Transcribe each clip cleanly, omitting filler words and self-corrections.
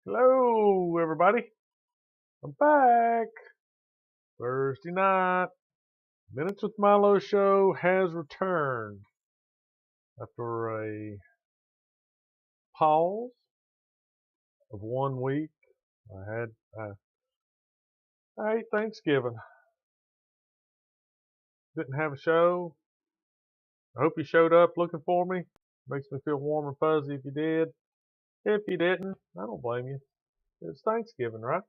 Hello, everybody. I'm back. Thursday night. Minutes with Milo show has returned after a pause of 1 week. I ate Thanksgiving. Didn't have a show. I hope you showed up looking for me. Makes me feel warm and fuzzy if you did. If you didn't, I don't blame you. It's Thanksgiving, right?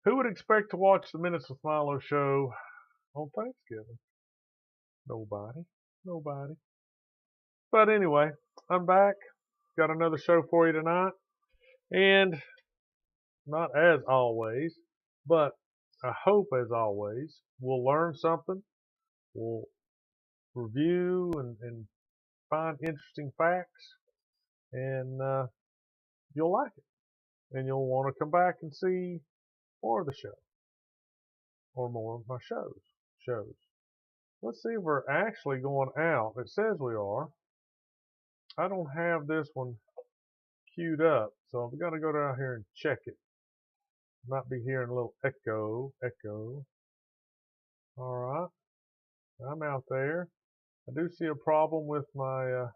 Who would expect to watch the Minutes with Milo show on Thanksgiving? Nobody. Nobody. But anyway, I'm back. Got another show for you tonight. And not as always, but I hope as always, we'll learn something. We'll review and find interesting facts. And you'll like it. And you'll want to come back and see more of the show. Or more of my shows. Let's see if we're actually going out. It says we are. I don't have this one queued up, so I've got to go down here and check it. Might be hearing a little echo. All right, I'm out there. I do see a problem with my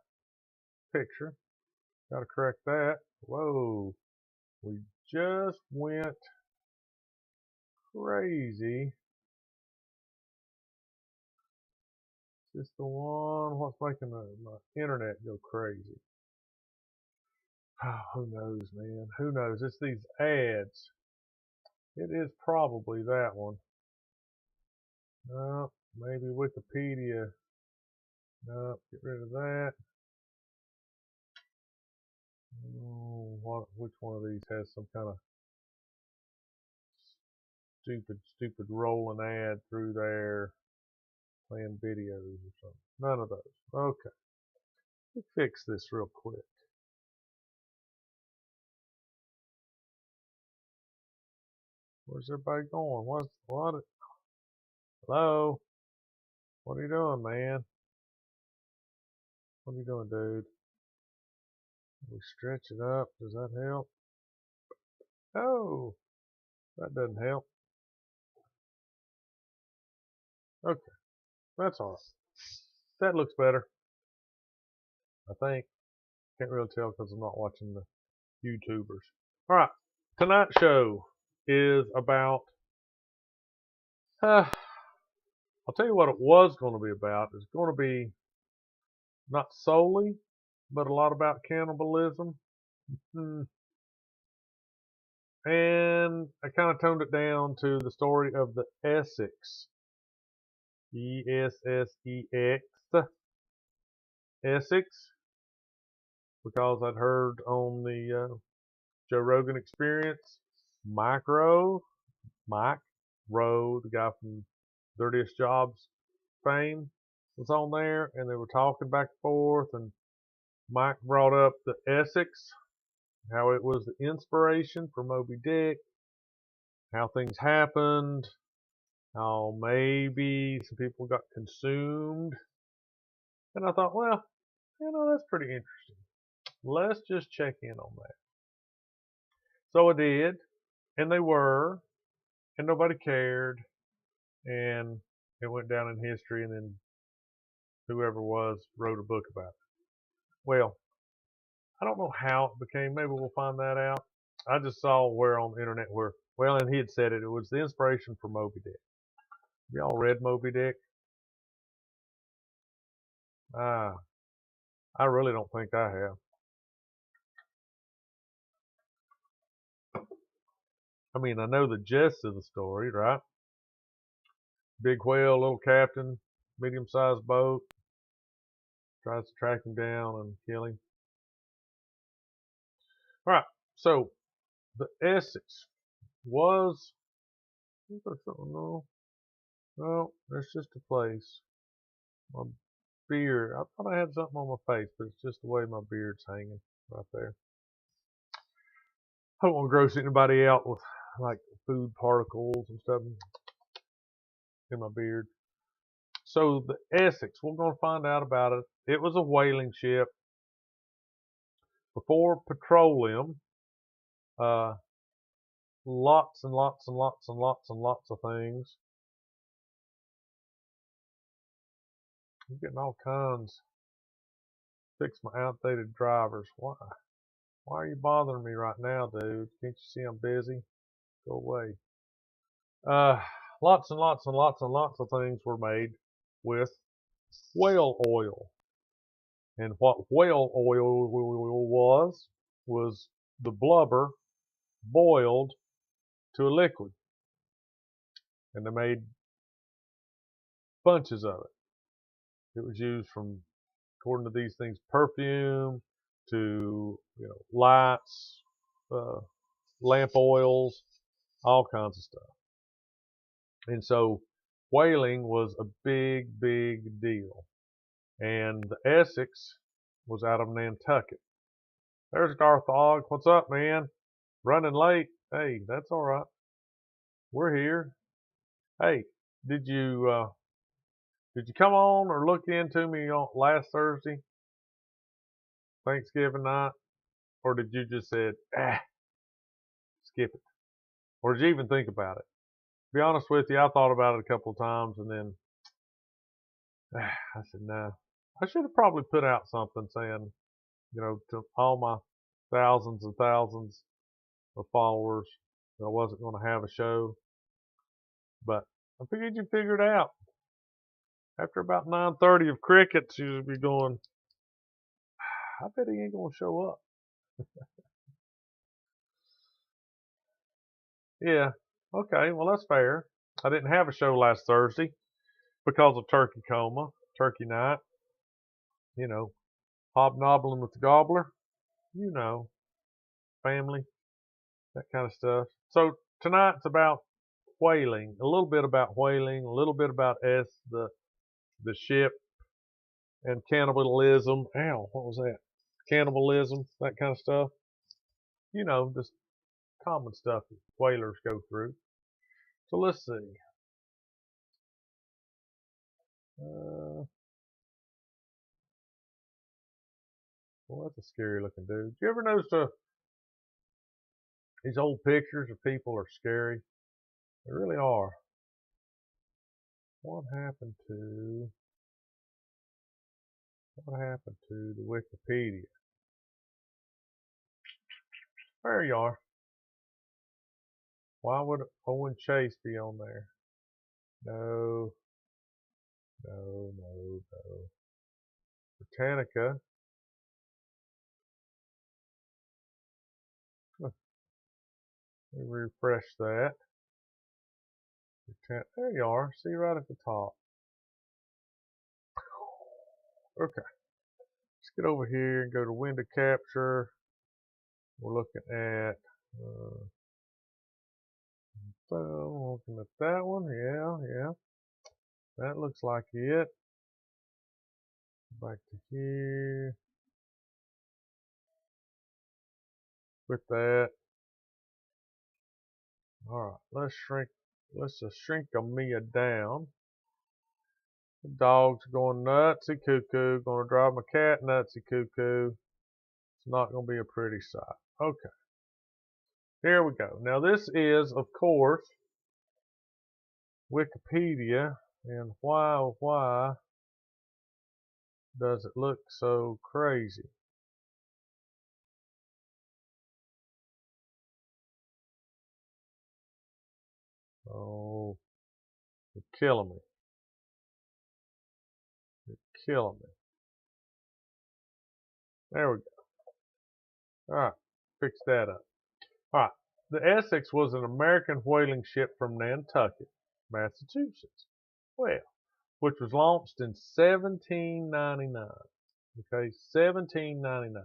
picture. Got to correct that. Whoa, we just went crazy. Is this the one? What's making my internet go crazy? Oh, who knows, man? Who knows? It's these ads. It is probably that one. No, maybe Wikipedia. No, get rid of that. Which one of these has some kind of stupid rolling ad through there playing videos or something? None of those. Okay. Let me fix this real quick. Where's everybody going? What? Hello? What are you doing, man? What are you doing, dude? We stretch it up. Does that help? Oh, that doesn't help. Okay, that's all right. That looks better, I think. Can't really tell because I'm not watching the YouTubers. All right, tonight's show is about. I'll tell you what it was going to be about. It's going to be not solely, but a lot about cannibalism. And I kind of toned it down to the story of the Essex. Essex. Essex. Because I'd heard on the Joe Rogan Experience, Mike Rowe, the guy from Dirtiest Jobs fame, was on there, and they were talking back and forth, and Mike brought up the Essex, how it was the inspiration for Moby Dick, how things happened, how maybe some people got consumed. And I thought, well, that's pretty interesting. Let's just check in on that. So I did, and they were, and nobody cared, and it went down in history, and then whoever was wrote a book about it. Well, I don't know how it became. Maybe we'll find that out. I just saw where on the internet and he had said it. It was the inspiration for Moby Dick. Y'all read Moby Dick? I really don't think I have. I mean, I know the gist of the story, right? Big whale, little captain, medium-sized boat, tries to track him down and kill him. All right, so the Essex was. No, it's just a place. My beard. I thought I had something on my face, but it's just the way my beard's hanging right there. I don't want to gross anybody out with like food particles and stuff in my beard. So the Essex, we're going to find out about it. It was a whaling ship before petroleum. Lots and lots and lots and lots and lots of things. I'm getting all kinds. Fix my outdated drivers. Why? Why are you bothering me right now, dude? Can't you see I'm busy? Go away. Lots and lots and lots and lots of things were made with whale oil. And what whale oil was the blubber boiled to a liquid. And they made bunches of it. It was used from, according to these things, perfume to lights, lamp oils, all kinds of stuff. And so whaling was a big, big deal. And the Essex was out of Nantucket. There's Garth Og. What's up, man? Running late. Hey, that's all right. We're here. Hey, did you come on or look into me on last Thursday, Thanksgiving night, or did you just say, skip it? Or did you even think about it? To be honest with you, I thought about it a couple of times, and then I said, no. I should have probably put out something saying, to all my thousands and thousands of followers, that I wasn't going to have a show. But I figured you'd figure it out. After about 9:30 of crickets, you'd be going, I bet he ain't going to show up. Yeah, okay, well, that's fair. I didn't have a show last Thursday because of turkey coma, turkey night, hobnobbling with the gobbler, family, that kind of stuff. So tonight's about whaling, a little bit about whaling, a little bit about the ship, and cannibalism. Ow, what was that? Cannibalism, that kind of stuff. Just common stuff that whalers go through. So let's see. Well, that's a scary looking dude. You ever notice these old pictures of people are scary? They really are. What happened to the Wikipedia? There you are. Why would Owen Chase be on there? No. Britannica. Let me refresh that. There you are. See right at the top. Okay. Let's get over here and go to window capture. We're looking at looking at that one. Yeah. That looks like it. Back to here. With that. Alright, let's just shrink Mia down. The dog's going nutsy cuckoo. Gonna drive my cat nutsy cuckoo. It's not gonna be a pretty sight. Okay. Here we go. Now this is, of course, Wikipedia, and why does it look so crazy? Oh, you're killing me. You're killing me. There we go. Alright, fix that up. Alright, the Essex was an American whaling ship from Nantucket, Massachusetts. Well, which was launched in 1799. Okay, 1799.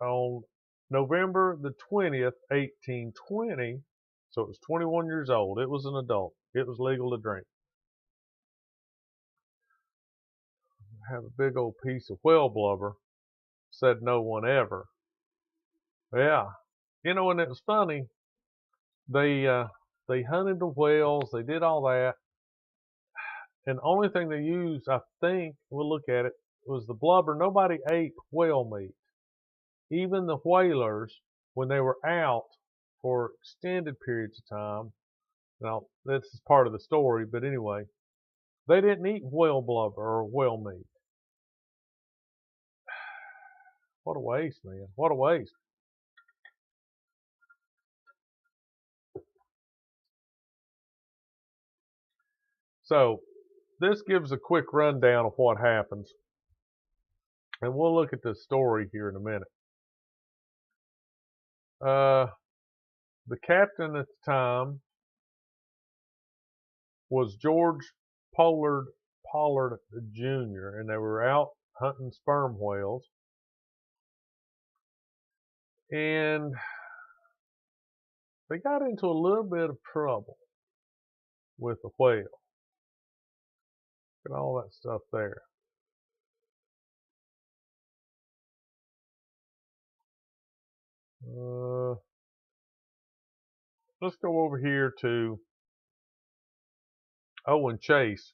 On November the 20th, 1820, so it was 21 years old. It was an adult. It was legal to drink. Have a big old piece of whale blubber. Said no one ever. Yeah. And it was funny. They hunted the whales. They did all that. And the only thing they used, I think, we'll look at it, was the blubber. Nobody ate whale meat. even the whalers, when they were out for extended periods of time, now this is part of the story, but anyway, they didn't eat whale blubber or whale meat. What a waste, man. What a waste. So this gives a quick rundown of what happens. And we'll look at this story here in a minute. The captain at the time was George Pollard Jr., and they were out hunting sperm whales. And they got into a little bit of trouble with the whale. Look at all that stuff there. Let's go over here to Owen Chase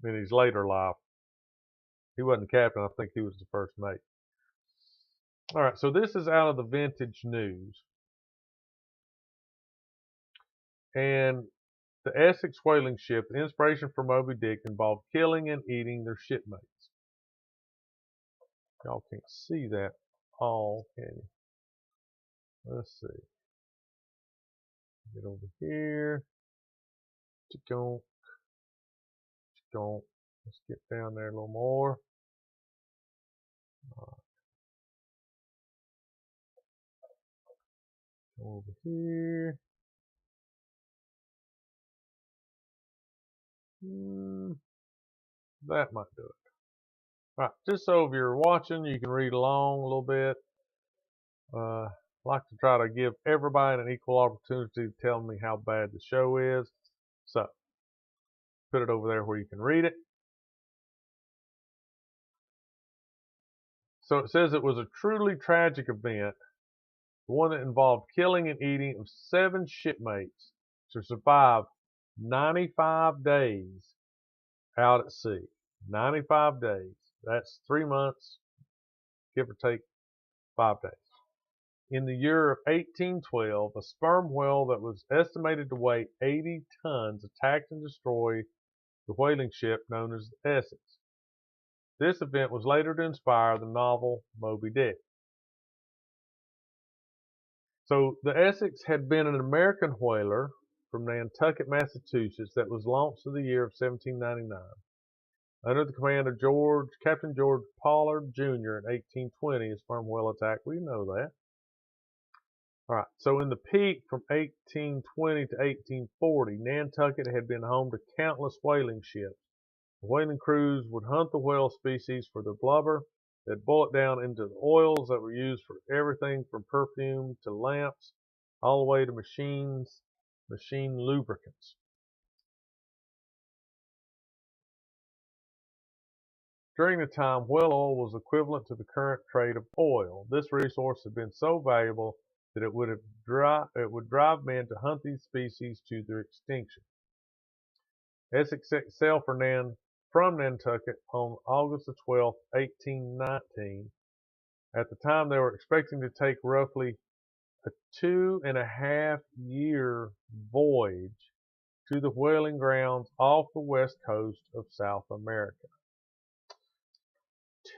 in his later life. He wasn't the captain. I think he was the first mate. All right, so this is out of the Vintage News. And the Essex whaling ship, the inspiration for Moby Dick, involved killing and eating their shipmates. Y'all can't see that all, can you? Let's see. Get over here. Let's get down there a little more. Over here. That might do it. All right, just so if you're watching, you can read along a little bit. I like to try to give everybody an equal opportunity to tell me how bad the show is. So, put it over there where you can read it. So it says it was a truly tragic event, one that involved killing and eating of 7 shipmates to survive 95 days out at sea. 95 days. That's 3 months, give or take 5 days. In the year of 1812, a sperm whale that was estimated to weigh 80 tons attacked and destroyed the whaling ship known as the Essex. This event was later to inspire the novel Moby Dick. So the Essex had been an American whaler from Nantucket, Massachusetts that was launched in the year of 1799. Under the command of Captain George Pollard Jr. in 1820, a sperm whale attack. We know that. All right, so in the peak from 1820 to 1840, Nantucket had been home to countless whaling ships. The whaling crews would hunt the whale species for their blubber. They'd boil it down into the oils that were used for everything from perfume to lamps, all the way to machine lubricants. During the time, whale oil was equivalent to the current trade of oil. This resource had been so valuable that it would drive men to hunt these species to their extinction. Essex sailed from Nantucket on August 12, 1819. At the time, they were expecting to take roughly a 2.5-year voyage to the whaling grounds off the west coast of South America.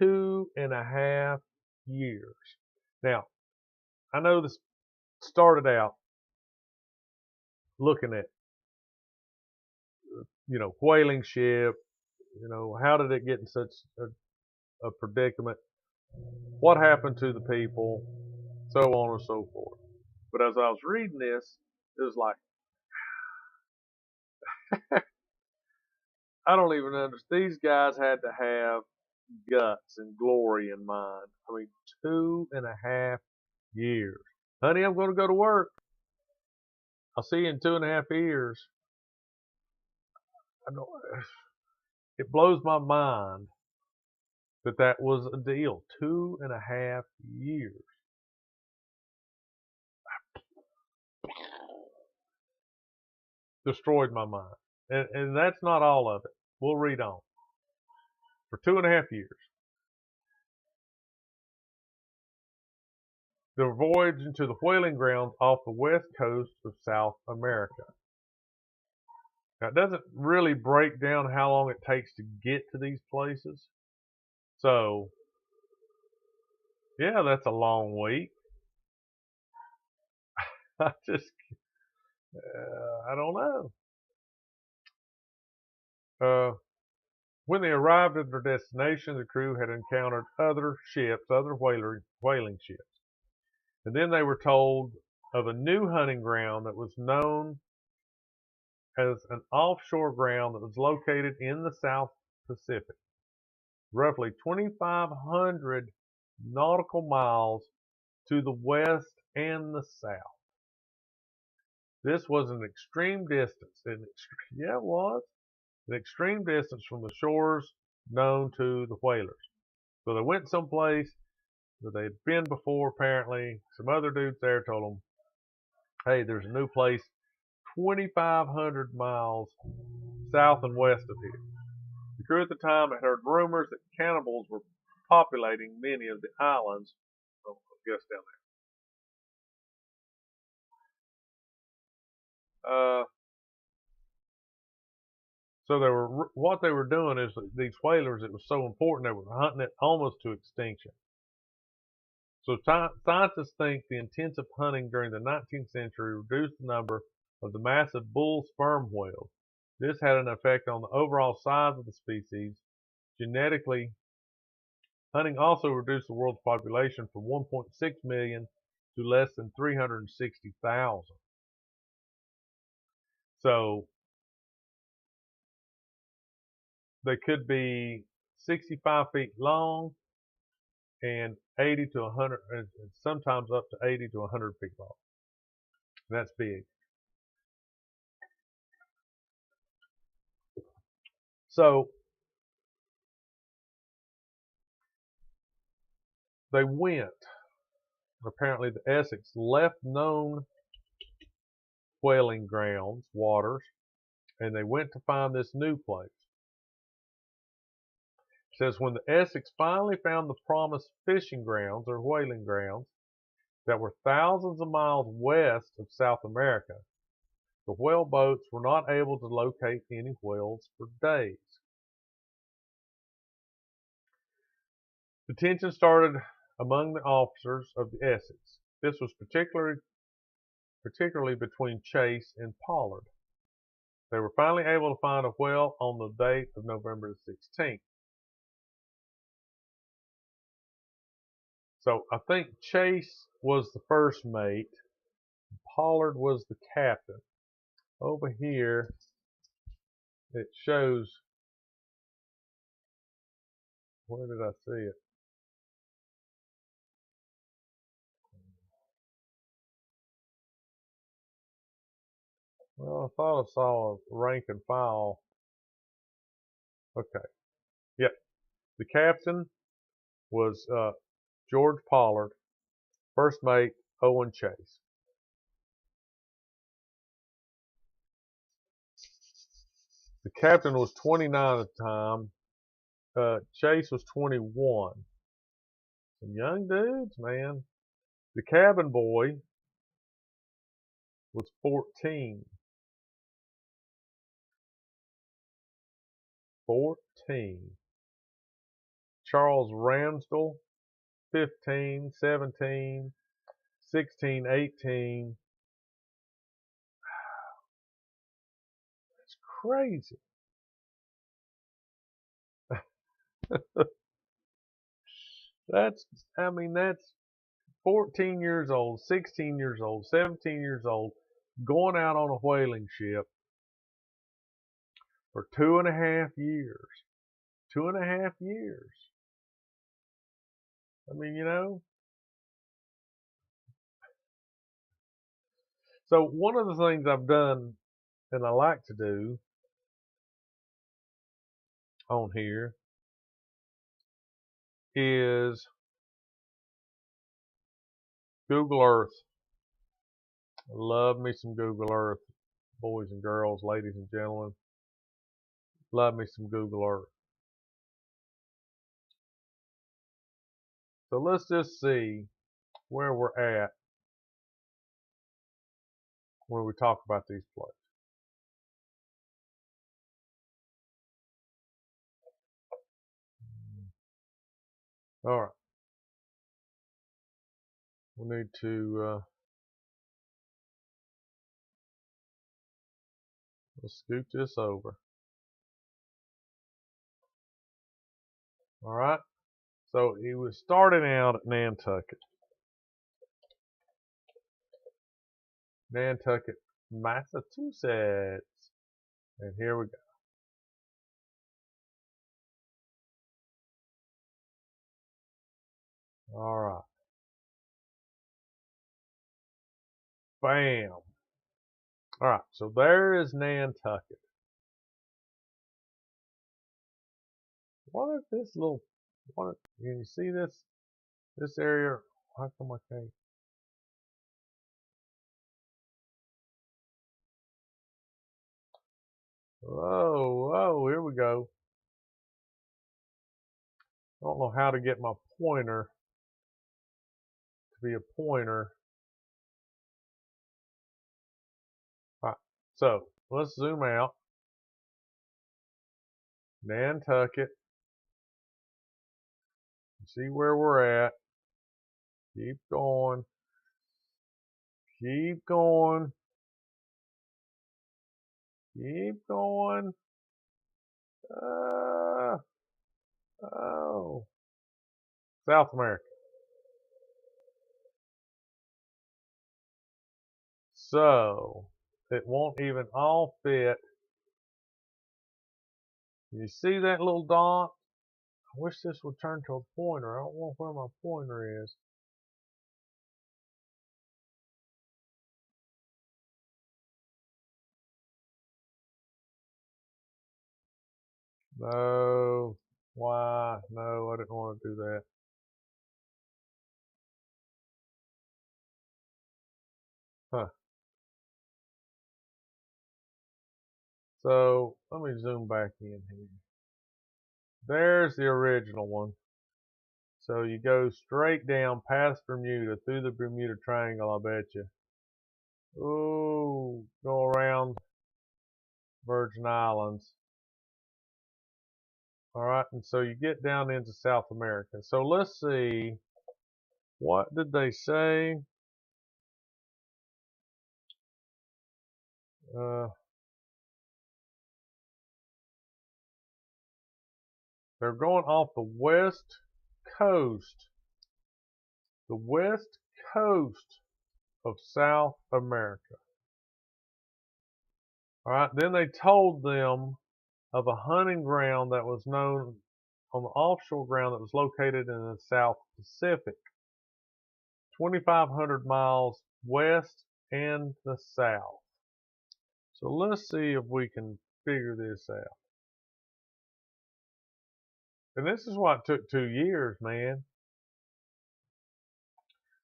2.5 years. Now, I know this started out looking at, whaling ship, how did it get in such a predicament? What happened to the people? So on and so forth. But as I was reading this, it was like, I don't even understand. These guys had to have guts and glory in mind. I mean, 2.5 years. Honey, I'm going to go to work. I'll see you in 2.5 years. It blows my mind that was a deal. 2.5 years. Destroyed my mind. And that's not all of it. We'll read on. For 2.5 years. the voyage into the whaling grounds off the west coast of South America. Now, it doesn't really break down how long it takes to get to these places. So, yeah, that's a long week. I just, I don't know. When they arrived at their destination, the crew had encountered other ships, other whaling ships. And then they were told of a new hunting ground that was known as an offshore ground that was located in the South Pacific, roughly 2,500 nautical miles to the west and the south. This was an extreme distance. Yeah, it was. An extreme distance from the shores known to the whalers. So they went someplace that they had been before, apparently. Some other dudes there told them, hey, there's a new place 2,500 miles south and west of here. The crew at the time had heard rumors that cannibals were populating many of the islands, I guess, down there. So what they were doing is these whalers, it was so important, they were hunting it almost to extinction. So scientists think the intensive hunting during the 19th century reduced the number of the massive bull sperm whales. This had an effect on the overall size of the species. Genetically, hunting also reduced the world's population from 1.6 million to less than 360,000. So they could be 65 feet long and 80 to 100, and sometimes up to 80 to 100 feet long. That's big. So they went. Apparently, the Essex left known whaling grounds, waters, and they went to find this new place. It says when the Essex finally found the promised fishing grounds or whaling grounds that were thousands of miles west of South America, the whale boats were not able to locate any whales for days. The tension started among the officers of the Essex. This was particularly between Chase and Pollard. They were finally able to find a whale on the date of November the 16th. So I think Chase was the first mate. Pollard was the captain. Over here, it shows, where did I see it? Well, I thought I saw a rank and file. Okay. Yep. The captain was George Pollard. First mate, Owen Chase. The captain was 29 at the time. Chase was 21. Some young dudes, man. The cabin boy was 14. 14. Charles Ramsdell, 15, 17, 16, 18. That's crazy. That's 14 years old, 16 years old, 17 years old, going out on a whaling ship for 2.5 years. 2.5 years. I mean, you know. So one of the things I've done, and I like to do on here, is Google Earth. I love me some Google Earth, boys and girls, ladies and gentlemen. Love me some Google Earth. So let's just see where we're at when we talk about these places. All right. We need to let's scoot this over. All right. So he was starting out at Nantucket. Nantucket, Massachusetts. And here we go. All right. Bam. All right. So there is Nantucket. What if this little, can you see this area? How come I can't? Whoa, whoa, here we go. I don't know how to get my pointer to be a pointer. All right, so let's zoom out. Nantucket. See where we're at. Keep going. Keep going. Keep going. Oh. South America. So, it won't even all fit. You see that little dot? I wish this would turn to a pointer. I don't know where my pointer is. No. Why? No, I didn't want to do that. Huh. So, let me zoom back in here. There's the original one. So you go straight down past Bermuda, through the Bermuda Triangle, I bet you. Ooh, go around Virgin Islands. All right, and so you get down into South America. So let's see, what did they say? They're going off the west coast of South America. All right, then they told them of a hunting ground that was known on the offshore ground that was located in the South Pacific, 2,500 miles west and the south. So let's see if we can figure this out. And this is why it took 2 years, man.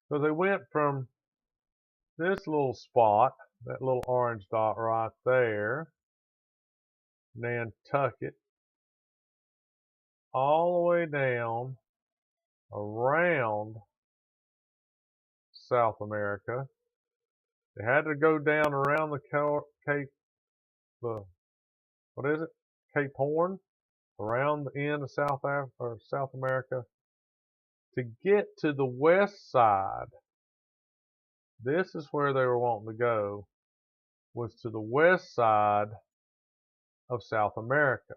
So they went from this little spot, that little orange dot right there, Nantucket, all the way down around South America. They had to go down around the Cape, what is it? Cape Horn, around the end of South America to get to the west side. This is where they were wanting to go, was to the west side of South America.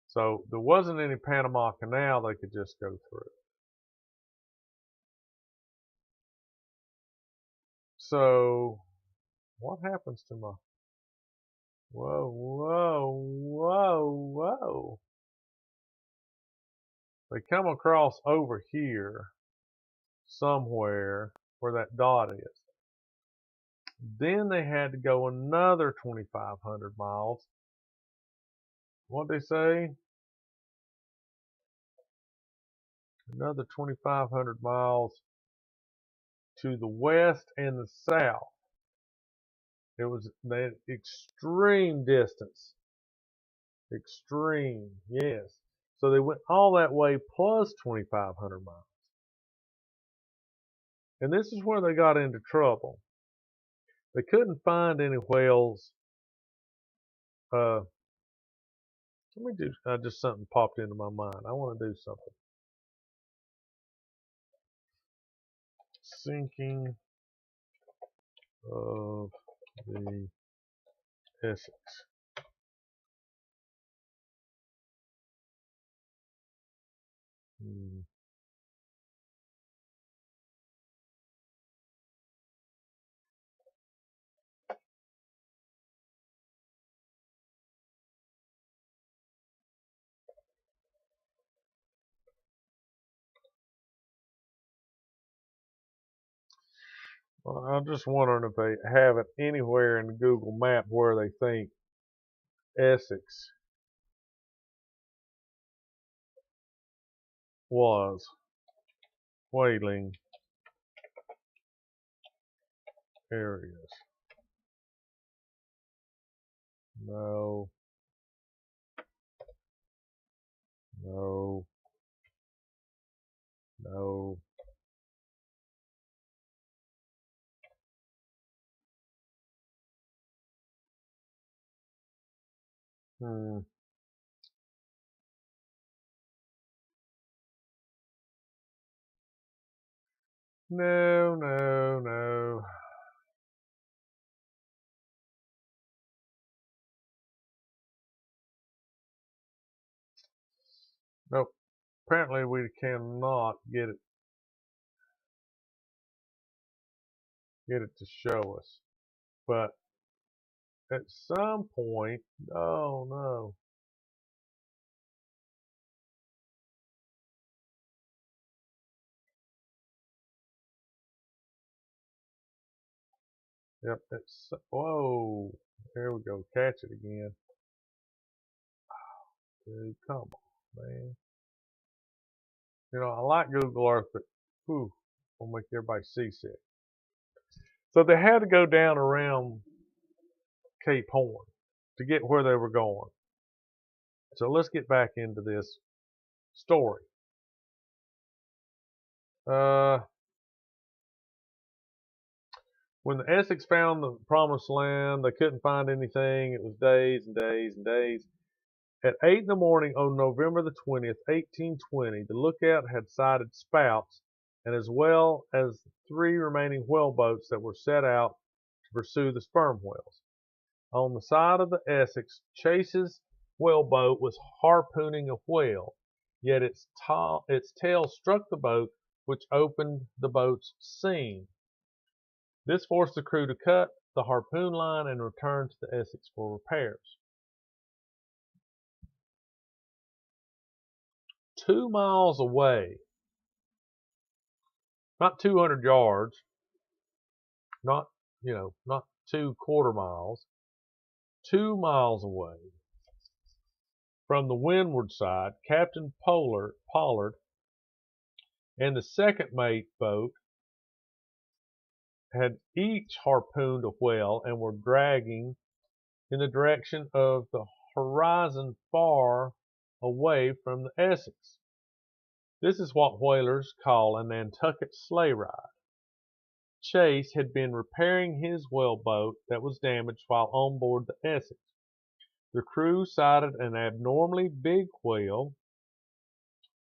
So there wasn't any Panama Canal they could just go through. So what happens to my, whoa, whoa, whoa, whoa. They come across over here somewhere where that dot is. Then they had to go another 2,500 miles. What'd they say? Another 2,500 miles to the west and the south. It was the extreme distance. Extreme, yes. So they went all that way plus 2,500 miles. And this is where they got into trouble. They couldn't find any whales. Let me do, just something popped into my mind. I want to do something. Sinking of the Essex. Well, I'm just wondering if they have it anywhere in the Google map where they think Essex was whaling areas. No, no, no. Hmm. No, no, no. Nope. Apparently we cannot get it to show us. But at some point, oh no. Yep, it's, whoa. There we go. Catch it again. Dude, come on, man. You know, I like Google Earth, but whew, will make everybody seasick. So they had to go down around Cape Horn to get where they were going. So let's get back into this story. When the Essex found the promised land, they couldn't find anything. It was days and days and days. At 8 in the morning on November the 20th, 1820, the lookout had sighted spouts, and as well as the 3 remaining whale boats that were set out to pursue the sperm whales. On the side of the Essex, Chase's whaleboat was harpooning a whale, yet its tail struck the boat, which opened the boat's seam. This forced the crew to cut the harpoon line and return to the Essex for repairs. 2 miles away, not 200 yards, not, not 2/4 miles, 2 miles away from the windward side, Captain Pollard and the second mate boat had each harpooned a whale and were dragging in the direction of the horizon far away from the Essex. This is what whalers call a Nantucket sleigh ride. Chase had been repairing his whaleboat that was damaged while on board the Essex. The crew sighted an abnormally big whale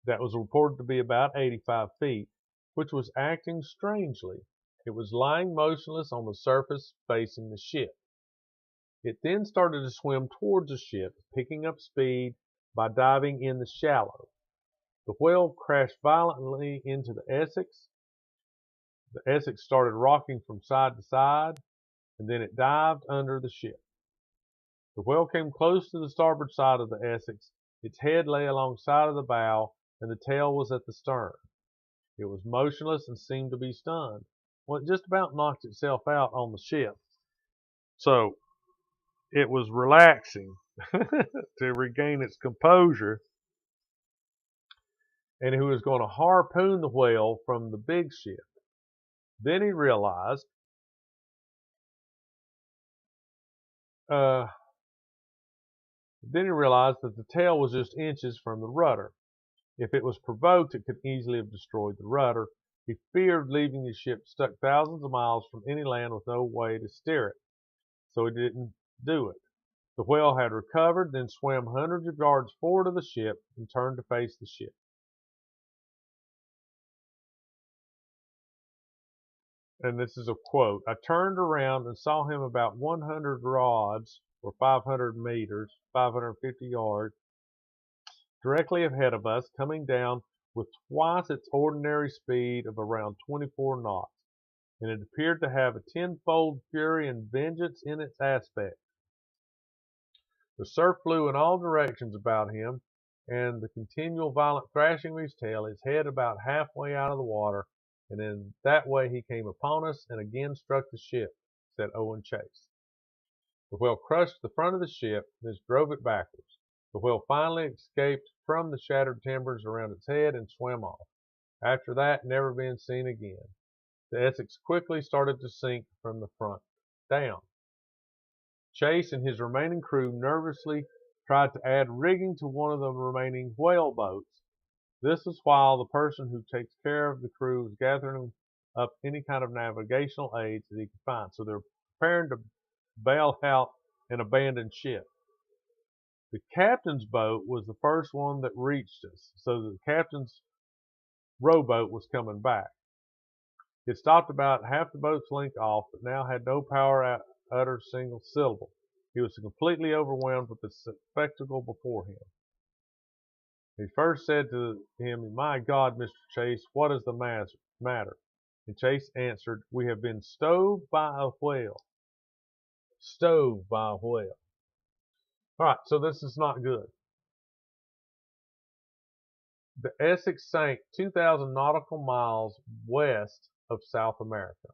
that was reported to be about 85 feet, which was acting strangely. It was lying motionless on the surface facing the ship. It then started to swim towards the ship, picking up speed by diving in the shallow. The whale crashed violently into the Essex. The Essex started rocking from side to side, and then it dived under the ship. The whale came close to the starboard side of the Essex. Its head lay alongside of the bow, and the tail was at the stern. It was motionless and seemed to be stunned. Well, it just about knocked itself out on the ship. So it was relaxing to regain its composure, and he was going to harpoon the whale from the big ship. Then he realized that the tail was just inches from the rudder. If it was provoked, it could easily have destroyed the rudder. He feared leaving his ship stuck thousands of miles from any land with no way to steer it, so he didn't do it. The whale had recovered, then swam hundreds of yards forward of the ship and turned to face the ship. And this is a quote. I turned around and saw him about 100 rods or 500 meters, 550 yards, directly ahead of us, coming down with twice its ordinary speed of around 24 knots. And it appeared to have a tenfold fury and vengeance in its aspect. The surf flew in all directions about him, and the continual violent thrashing of his tail, his head about halfway out of the water, and in that way he came upon us and again struck the ship, said Owen Chase. The whale crushed the front of the ship and drove it backwards. The whale finally escaped from the shattered timbers around its head and swam off. After that, never been seen again. The Essex quickly started to sink from the front down. Chase and his remaining crew nervously tried to add rigging to one of the remaining whale boats. This was while the person who takes care of the crew was gathering up any kind of navigational aids that he could find. So they're preparing to bail out and abandon ship. The captain's boat was the first one that reached us. So the captain's rowboat was coming back. It stopped about half the boat's length off, but now had no power to utter a single syllable. He was completely overwhelmed with the spectacle before him. He first said to him, "My God, Mr. Chase, what is the matter?" And Chase answered, "We have been stove by a whale." Stove by a whale. All right, so this is not good. The Essex sank 2,000 nautical miles west of South America.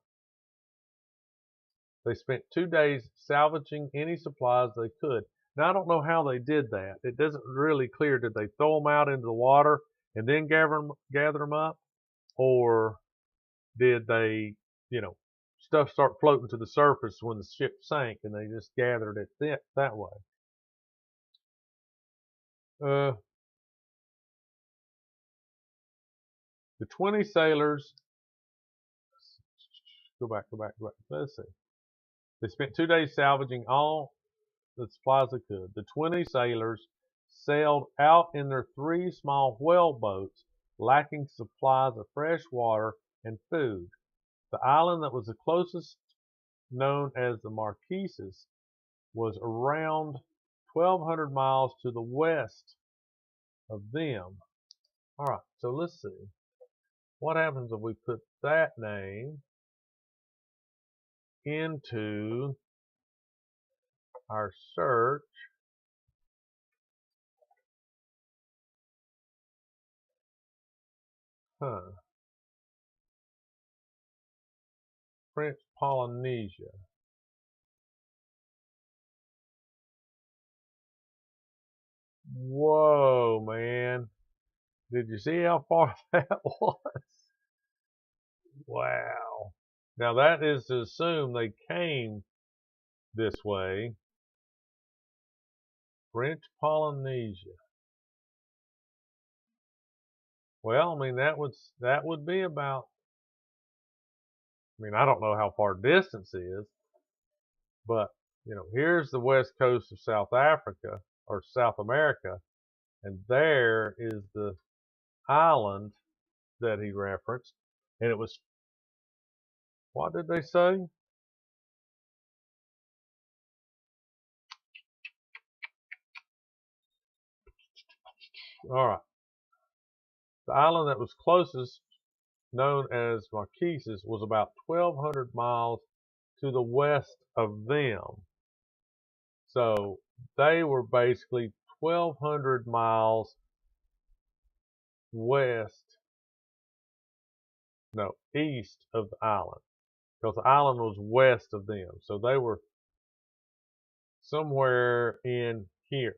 They spent 2 days salvaging any supplies they could. Now, I don't know how they did that. It doesn't really clear. Did they throw them out into the water and then gather them up? Or did they, stuff start floating to the surface when the ship sank and they just gathered it that way? The 20 sailors, go back. Let's see. They spent 2 days salvaging all the supplies they could. The 20 sailors sailed out in their 3 small whale boats, lacking supplies of fresh water and food. The island that was the closest, known as the Marquesas, was around 1,200 miles to the west of them. All right, so let's see. What happens if we put that name into our search? French Polynesia. Whoa, man. Did you see how far that was? Wow. Now that is to assume they came this way. French Polynesia. Well, I mean that would be about, I don't know how far distance is, but here's the west coast of South Africa or South America, and there is the island that he referenced, and it was, what did they say? All right. The island that was closest, known as Marquesas, was about 1,200 miles to the west of them. So they were basically 1,200 miles east of the island, because the island was west of them. So they were somewhere in here.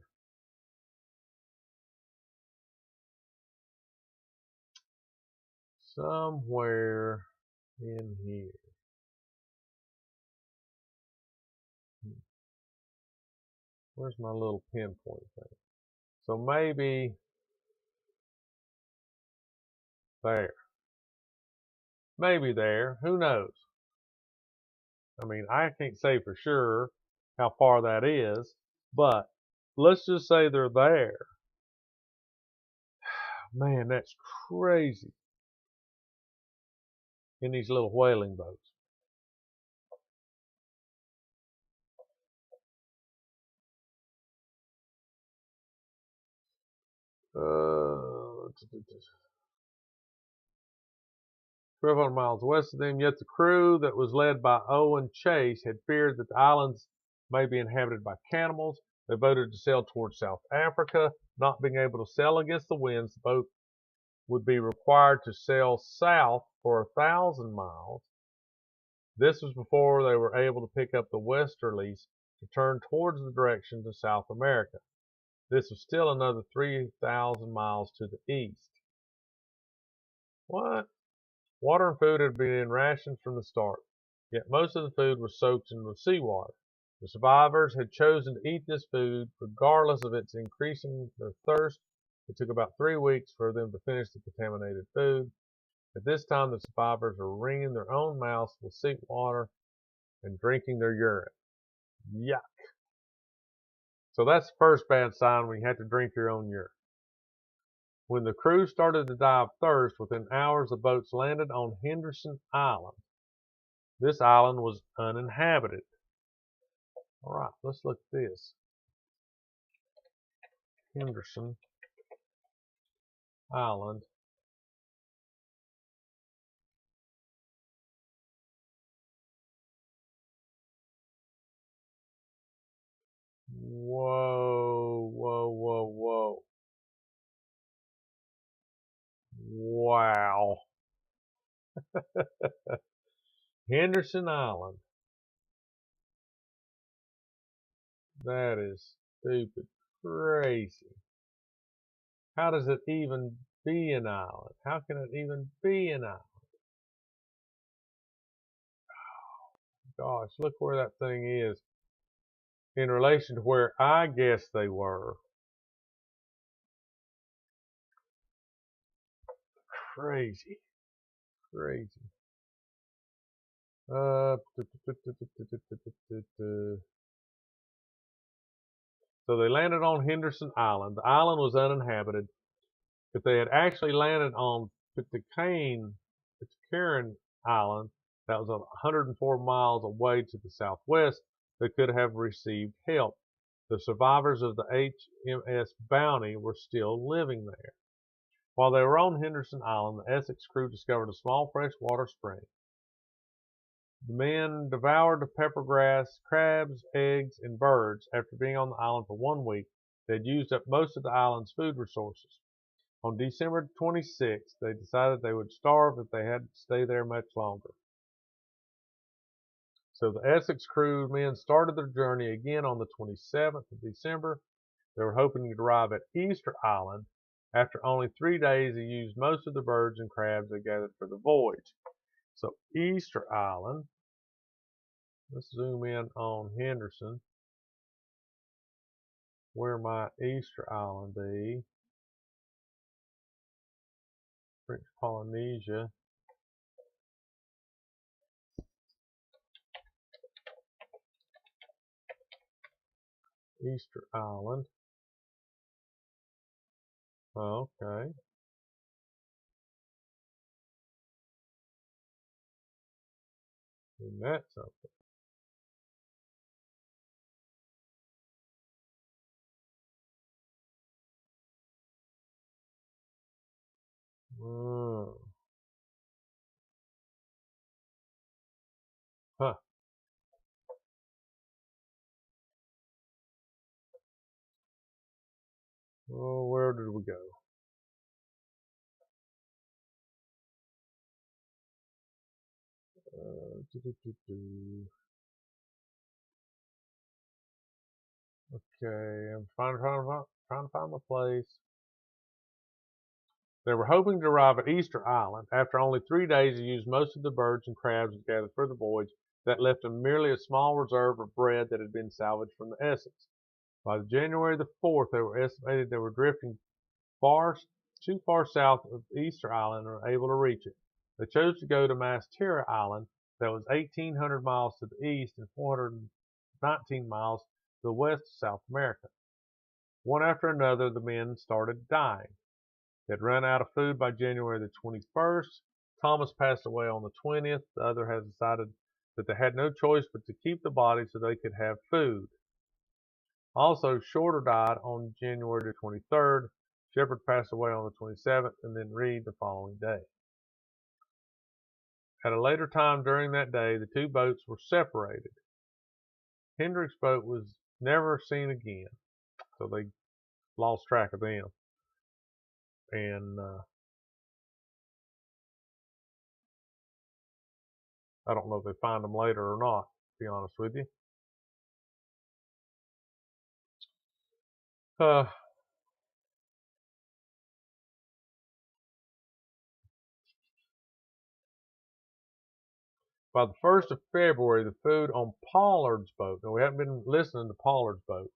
Somewhere in here. Where's my little pinpoint thing? So maybe there. maybe there. Who knows? I mean, I can't say for sure how far that is, but let's just say they're there. Man, that's crazy in these little whaling boats. Uh, 1,200 miles west of them, yet the crew that was led by Owen Chase had feared that the islands may be inhabited by cannibals. They voted to sail towards South Africa. Not being able to sail against the winds, the boat would be required to sail south for 1,000 miles. This was before they were able to pick up the westerlies to turn towards the direction to South America. This was still another 3,000 miles to the east. What? Water and food had been in rations from the start, yet most of the food was soaked in the seawater. The survivors had chosen to eat this food regardless of its increasing their thirst. It took about 3 weeks for them to finish the contaminated food. At this time, the survivors were wringing their own mouths with seawater and drinking their urine. Yuck. So that's the first bad sign when you have to drink your own urine. When the crew started to die of thirst, within hours the boats landed on Henderson Island. This island was uninhabited. All right, let's look at this. Henderson Island. Whoa, whoa, whoa, whoa. Wow. Henderson Island. That is stupid. Crazy. How does it even be an island? How can it even be an island? Gosh, look where that thing is in relation to where I guess they were. Crazy. Crazy. So they landed on Henderson Island. The island was uninhabited. If they had actually landed on Pitcairn Island, that was 104 miles away to the southwest, they could have received help. The survivors of the HMS Bounty were still living there. While they were on Henderson Island, the Essex crew discovered a small freshwater spring. The men devoured the pepper grass, crabs, eggs, and birds. After being on the island for 1 week, they had used up most of the island's food resources. On December 26th, they decided they would starve if they had to stay there much longer. So the Essex crew men started their journey again on the 27th of December. They were hoping to arrive at Easter Island. After only 3 days, they used most of the birds and crabs they gathered for the voyage. So Easter Island, let's zoom in on Henderson. Where might Easter Island be? French Polynesia. Easter Island. Okay. And that's something. Huh. Oh, where did we go? Okay, I'm trying to find my place. They were hoping to arrive at Easter Island. After only 3 days, they used most of the birds and crabs gathered for the voyage. That left them merely a small reserve of bread that had been salvaged from the Essex. By January the 4th, they were estimated they were drifting too far south of Easter Island and were able to reach it. They chose to go to Masteria Island, that was 1,800 miles to the east and 419 miles to the west of South America. One after another, the men started dying. They had run out of food by January the 21st. Thomas passed away on the 20th. The other had decided that they had no choice but to keep the body so they could have food. Also, Shorter died on January the 23rd. Shepherd passed away on the 27th, and then Reed the following day. At a later time during that day, the two boats were separated. Hendrick's boat was never seen again, so they lost track of them. And I don't know if they find them later or not, to be honest with you. By the 1st of February, the food on Pollard's boat, now we haven't been listening to Pollard's boat.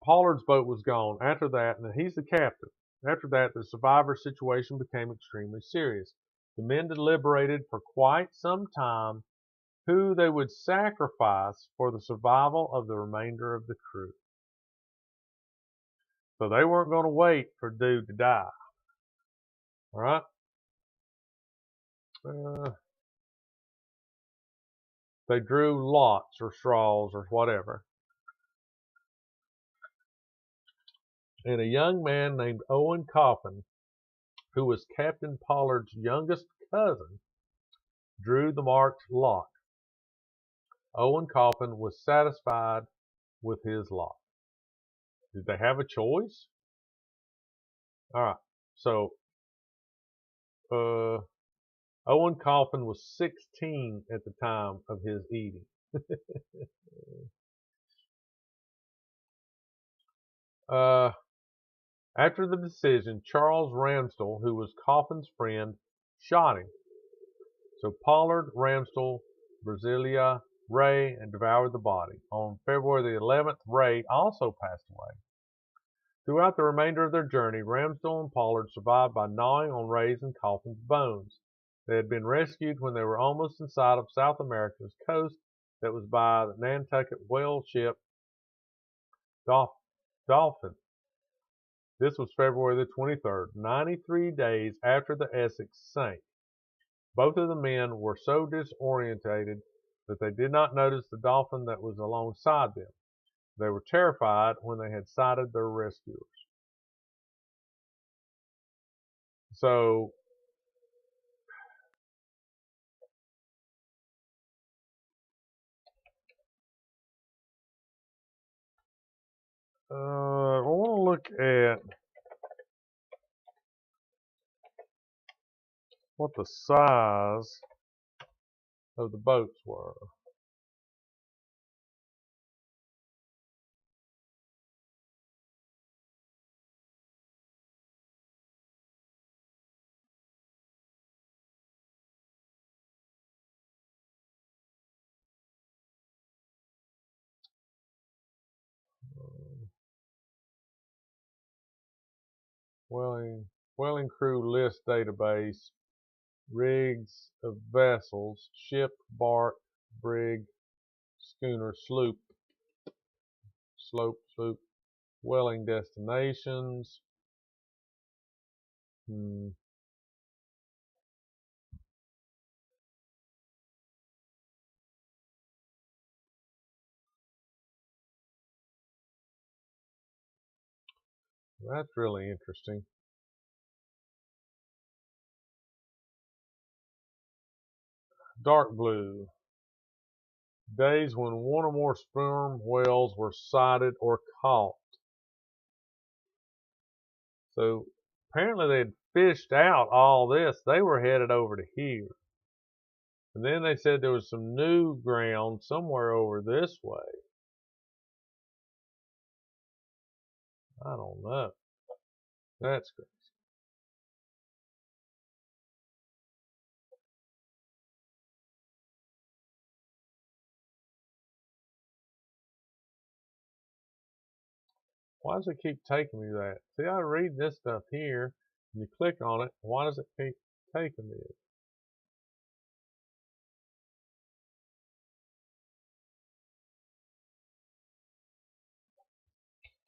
Pollard's boat was gone. After that, and he's the captain. After that, the survivor situation became extremely serious. The men deliberated for quite some time who they would sacrifice for the survival of the remainder of the crew. So they weren't going to wait for dude to die. All right? They drew lots or straws or whatever. And a young man named Owen Coffin, who was Captain Pollard's youngest cousin, drew the marked lot. Owen Coffin was satisfied with his lot. Did they have a choice? All right. So Owen Coffin was 16 at the time of his eating. After the decision, Charles Ramsdell, who was Coffin's friend, shot him. So Pollard, Ramsdell, Brasilia, Ray, and devoured the body. On February the 11th, Ray also passed away. Throughout the remainder of their journey, Ramsdell and Pollard survived by gnawing on Ray's and Coffin's bones. They had been rescued when they were almost in sight of South America's coast, that was by the Nantucket whaleship Dolphin. This was February the 23rd, 93 days after the Essex sank. Both of the men were so disorientated that they did not notice the Dolphin that was alongside them. They were terrified when they had sighted their rescuers. So I want to look at what the size of the boats were. Whaling crew list database, rigs of vessels, ship, bark, brig, schooner, sloop, whaling destinations. That's really interesting. Dark blue. Days when one or more sperm whales were sighted or caught. So apparently they had fished out all this. They were headed over to here. And then they said there was some new ground somewhere over this way. I don't know. That's crazy. Why does it keep taking me that? See, I read this stuff here, and you click on it. Why does it keep taking me?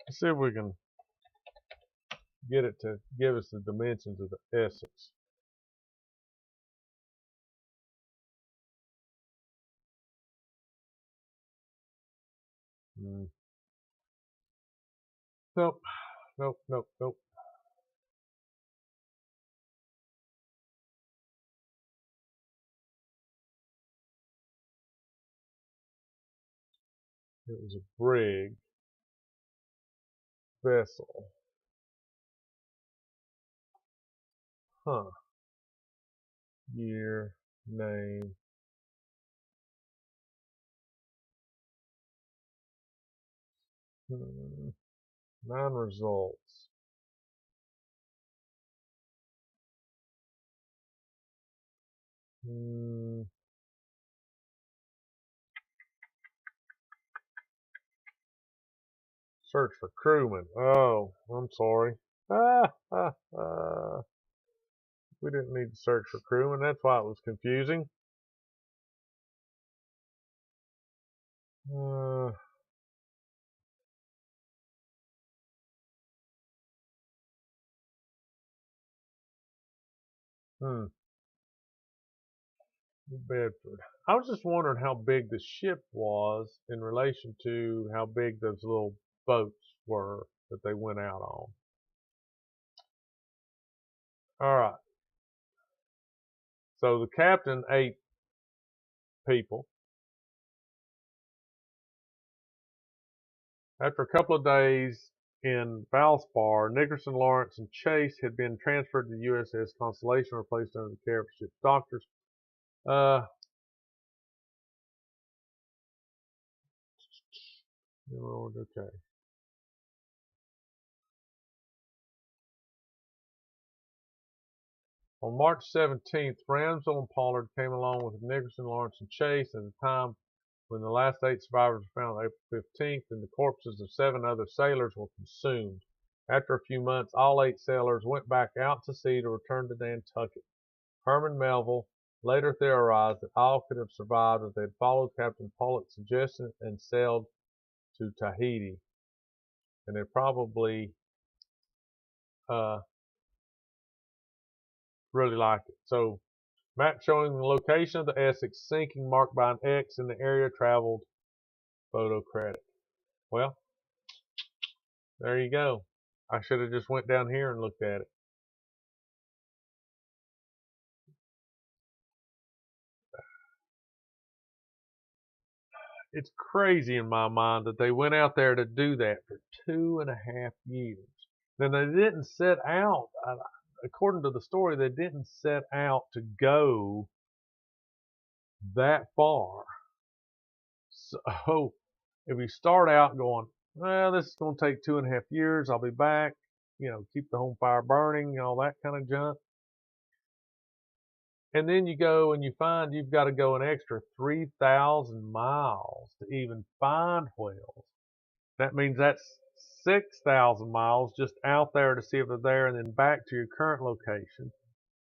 Let's see if we can get it to give us the dimensions of the Essex. Nope, nope, nope, nope. It was a brig vessel. Huh. Year, name. Hmm. 9 results. Search for crewman. Oh, I'm sorry. Ah, ah, ah. We didn't need to search for crewman. That's why it was confusing. Uh, hmm. Bedford. I was just wondering how big the ship was in relation to how big those little boats were that they went out on. All right. So the captain ate people. After a couple of days in Valspar, Nickerson, Lawrence, and Chase had been transferred to the USS Constellation, replaced under the care of ship's doctors. Okay. On March 17th, Ramsdell and Pollard came along with Nickerson, Lawrence, and Chase at a time when the last 8 survivors were found on April 15th, and the corpses of 7 other sailors were consumed. After a few months, all 8 sailors went back out to sea to return to Nantucket. Herman Melville later theorized that all could have survived if they had followed Captain Pollock's suggestion and sailed to Tahiti. And they probably really liked it. So, map showing the location of the Essex sinking marked by an X in the area traveled. Photo credit. Well, there you go. I should have just went down here and looked at it. It's crazy in my mind that they went out there to do that for 2.5 years. Then they didn't set out, according to the story, they didn't set out to go that far. So if you start out going, well, this is going to take 2.5 years, I'll be back, keep the home fire burning, all that kind of junk. And then you go and you find you've got to go an extra 3,000 miles to even find whales. That means that's 6,000 miles just out there to see if they're there and then back to your current location,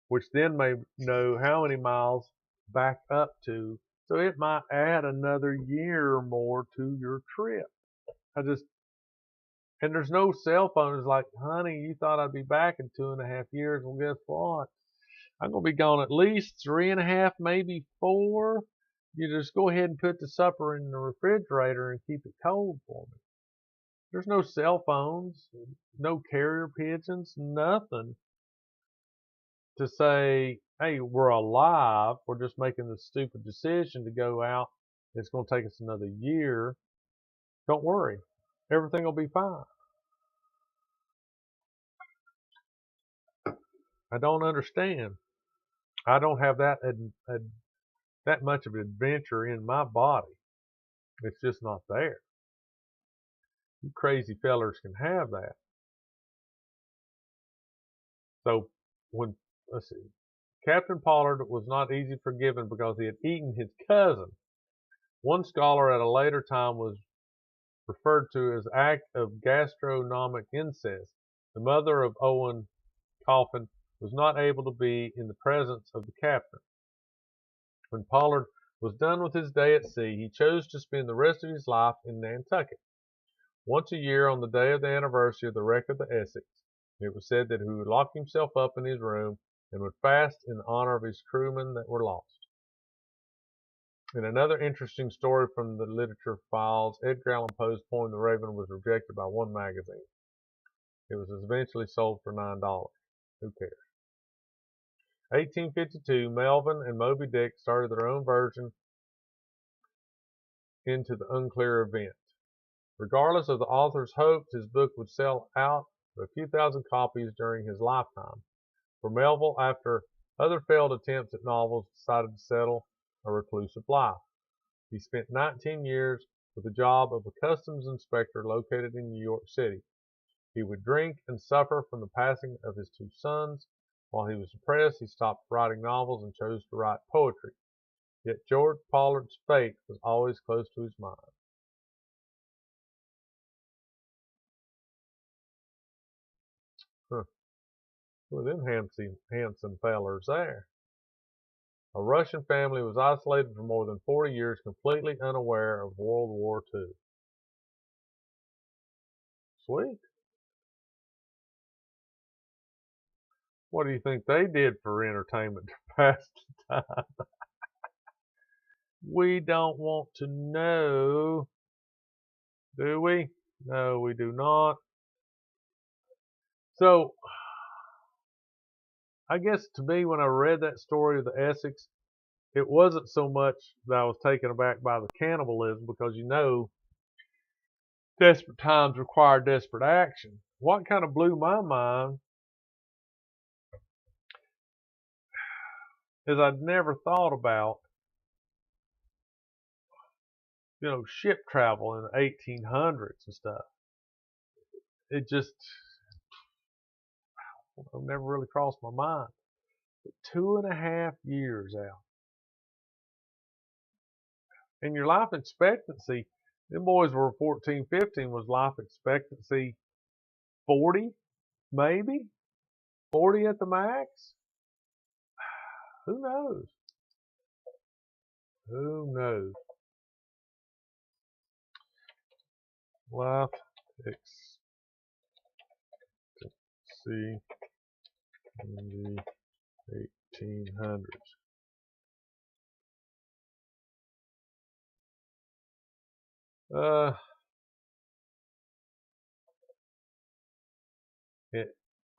which then may know how many miles back up to. So it might add another year or more to your trip. And there's no cell phone. It's like, honey, you thought I'd be back in 2.5 years. Well, guess what? I'm going to be gone at least 3.5, maybe 4. You just go ahead and put the supper in the refrigerator and keep it cold for me. There's no cell phones, no carrier pigeons, nothing to say, hey, we're alive. We're just making this stupid decision to go out. It's going to take us another year. Don't worry. Everything will be fine. I don't understand. I don't have that much of adventure in my body. It's just not there. You crazy fellers can have that. So let's see, Captain Pollard was not easily forgiven because he had eaten his cousin. One scholar at a later time was referred to as act of gastronomic incest. The mother of Owen Coffin was not able to be in the presence of the captain. When Pollard was done with his day at sea, he chose to spend the rest of his life in Nantucket. Once a year, on the day of the anniversary of the wreck of the Essex, it was said that he would lock himself up in his room and would fast in honor of his crewmen that were lost. In another interesting story from the literature files, Edgar Allan Poe's poem The Raven was rejected by one magazine. It was eventually sold for $9. Who cares? 1852, Melvin and Moby Dick started their own version into the unclear event. Regardless of the author's hopes, his book would sell out a few thousand copies during his lifetime. For Melville, after other failed attempts at novels, decided to settle a reclusive life. He spent 19 years with the job of a customs inspector located in New York City. He would drink and suffer from the passing of his two sons. While he was depressed, he stopped writing novels and chose to write poetry. Yet George Pollard's fate was always close to his mind. Huh. Well, them handsome fellers there. A Russian family was isolated for more than 40 years, completely unaware of World War II. Sweet. What do you think they did for entertainment to pass the time? We don't want to know, do we? No, we do not. So, I guess to me, when I read that story of the Essex, it wasn't so much that I was taken aback by the cannibalism, because desperate times require desperate action. What kind of blew my mind is I'd never thought about, ship travel in the 1800s and stuff. It just never really crossed my mind. But 2.5 years out. And your life expectancy, them boys were 14, 15, was life expectancy 40, maybe? 40 at the max? Who knows? Who knows? Life expectancy in the 1800s.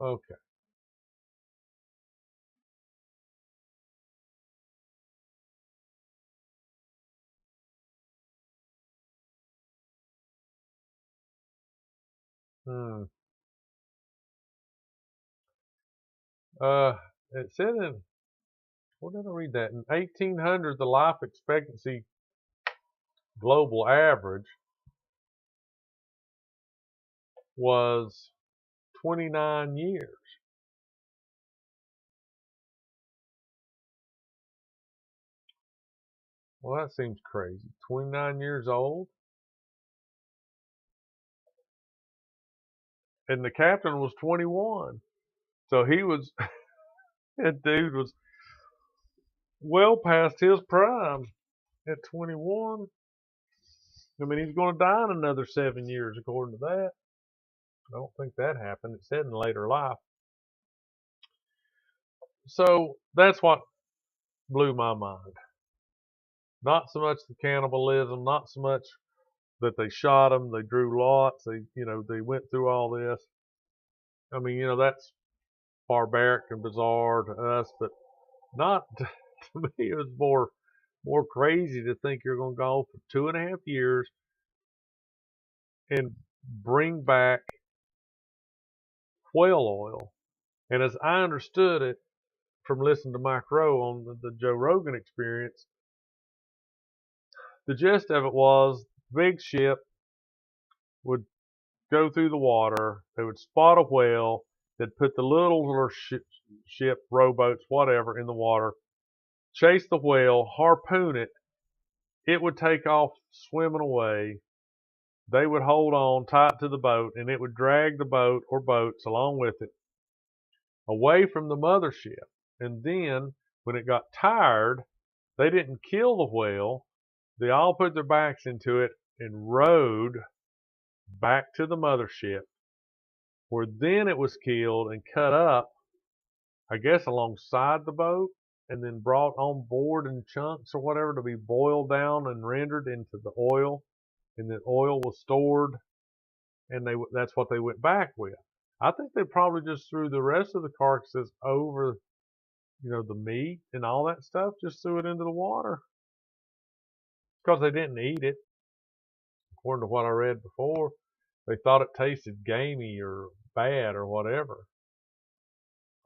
Okay. Hmm. It said where did I read that? In 1800, the life expectancy global average was 29 years. Well, that seems crazy. 29 years old? And the captain was 21. So that dude was well past his prime at 21. I mean, he's going to die in another 7 years, according to that. I don't think that happened. It said in later life. So that's what blew my mind. Not so much the cannibalism, not so much that they shot him, they drew lots, they went through all this. I mean, that's barbaric and bizarre to us, but not to me. It was more crazy to think you're going to go for 2.5 years and bring back whale oil. And as I understood it from listening to Mike Rowe on the Joe Rogan Experience, the gist of it was big ship would go through the water, they would spot a whale, they'd put the littler ship, rowboats, whatever, in the water, chase the whale, harpoon it, it would take off swimming away, they would hold on tight to the boat, and it would drag the boat or boats along with it away from the mothership. And then, when it got tired, they didn't kill the whale, they all put their backs into it and rowed back to the mothership, where then it was killed and cut up, I guess alongside the boat, and then brought on board in chunks or whatever to be boiled down and rendered into the oil, and then oil was stored, and that's what they went back with. I think they probably just threw the rest of the carcasses over, the meat and all that stuff, just threw it into the water because they didn't eat it. According to what I read before, they thought it tasted gamey or bad or whatever.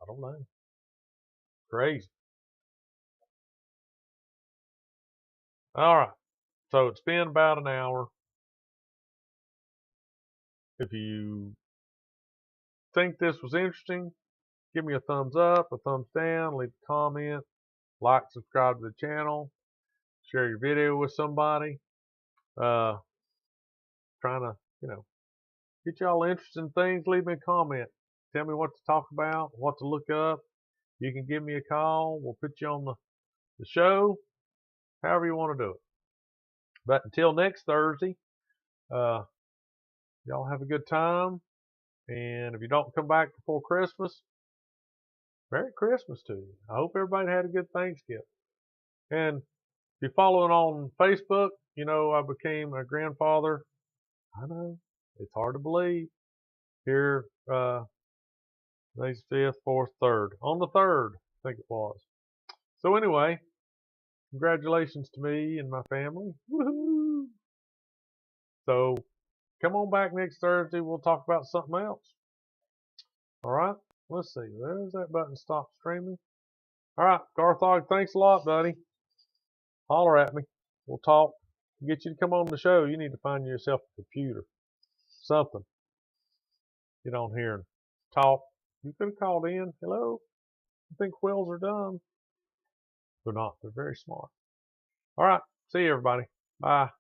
I don't know. Crazy. All right. So it's been about an hour. If you think this was interesting, give me a thumbs up, a thumbs down, leave a comment, like, subscribe to the channel, share your video with somebody. Trying to, get y'all interested in things. Leave me a comment. Tell me what to talk about, what to look up. You can give me a call. We'll put you on the show, however you want to do it. But until next Thursday, y'all have a good time. And if you don't come back before Christmas, Merry Christmas to you. I hope everybody had a good Thanksgiving. And if you're following on Facebook, I became a grandfather. I know, it's hard to believe. Here, today's 5th, 4th, 3rd. On the 3rd, I think it was. So anyway, congratulations to me and my family. Woohoo! So come on back next Thursday. We'll talk about something else. All right. Let's see. There's that button. Stop streaming. All right, Garthog, thanks a lot, buddy. Holler at me. We'll talk. Get you to come on the show. You need to find yourself a computer. Something. Get on here and talk. You could have called in. Hello? I think whales are dumb. They're not. They're very smart. All right. See you, everybody. Bye.